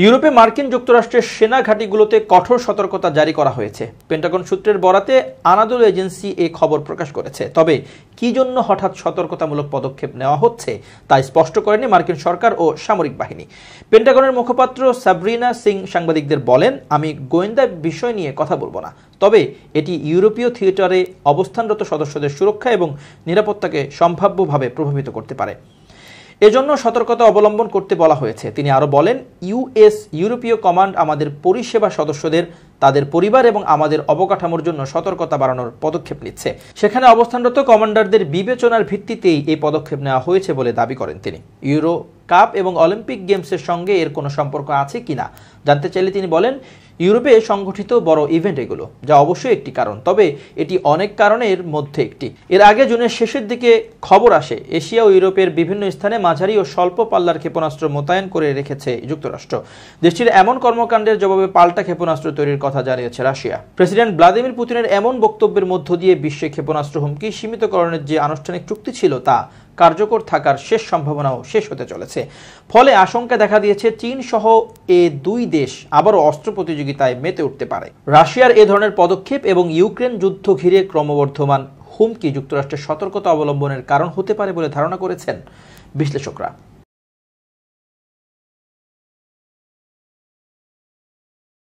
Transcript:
ইউরোপে মার্কিন যুক্তরাষ্ট্রের সেনা ঘাঁটিগুলোতে কঠোর সতর্কতা জারি করা হয়েছে। পেন্টাগন সূত্রের বরাতে আনাদোলু এজেন্সি এই খবর প্রকাশ করেছে। তবে কি জন্য হঠাৎ সতর্কতামূলক পদক্ষেপ নেওয়া হচ্ছে তা স্পষ্ট করেনি মার্কিন সরকার ও সামরিক বাহিনী। পেন্টাগনের মুখপাত্র সাবরিনা সিং সাংবাদিকদের বলেন, আমি গোয়েন্দা বিষয় নিয়ে কথা বলবো না, তবে এটি ইউরোপীয় থিয়েটারে অবস্থানরত সদস্যদের সুরক্ষা এবং নিরাপত্তাকে সম্ভাব্যভাবে প্রভাবিত করতে পারে। এজন্য সতর্কতা অবলম্বন করতে বলা হয়েছে। তিনি আরো বলেন, ইউরোপীয় কমান্ড আমাদের পরিষেবা সদস্যদের, তাদের পরিবার এবং আমাদের অবকাঠামোর জন্য সতর্কতা বাড়ানোর পদক্ষেপ নিচ্ছে। সেখানে অবস্থানরত কমান্ডারদের বিবেচনার ভিত্তিতেই এই পদক্ষেপ নেওয়া হয়েছে বলে দাবি করেন তিনি। ইউরো কাপ এবং অলিম্পিক গেমসের সঙ্গে এর কোনো সম্পর্ক আছে কিনা জানতে চাইলে তিনি বলেন, ইউরোপে সংগঠিত বড় ইভেন্ট এগুলো, যা অবশ্যই একটি কারণ, তবে এটি অনেক কারণের মধ্যে একটি। এর আগে জুনের শেষের দিকে খবর আসে এশিয়া ও ইউরোপের বিভিন্ন স্থানে মাঝারি ও স্বল্প পাল্লার ক্ষেপণাস্ত্র মোতায়েন করে রেখেছে যুক্তরাষ্ট্র। দেশটির এমন কর্মকাণ্ডের জবাবে পাল্টা ক্ষেপণাস্ত্র তৈরির কথা জানিয়েছে রাশিয়া। প্রেসিডেন্ট ভ্লাদিমির পুতিনের এমন বক্তব্যের মধ্য দিয়ে বিশ্বে ক্ষেপণাস্ত্র হুমকি সীমিতকরণের যে আনুষ্ঠানিক চুক্তি ছিল তা কার্যকর থাকার শেষ সম্ভাবনাও শেষ হতে চলেছে। ফলে আশঙ্কা দেখা দিয়েছে চীন সহ এ দুই দেশ আবারও অস্ত্র প্রতিযোগিতায় মেতে উঠতে পারে। রাশিয়ার এ ধরনের পদক্ষেপ এবং ইউক্রেন যুদ্ধ ঘিরে ক্রমবর্ধমান হুমকি যুক্তরাষ্ট্রের সতর্কতা অবলম্বনের কারণ হতে পারে বলে ধারণা করেছেন বিশ্লেষকরা।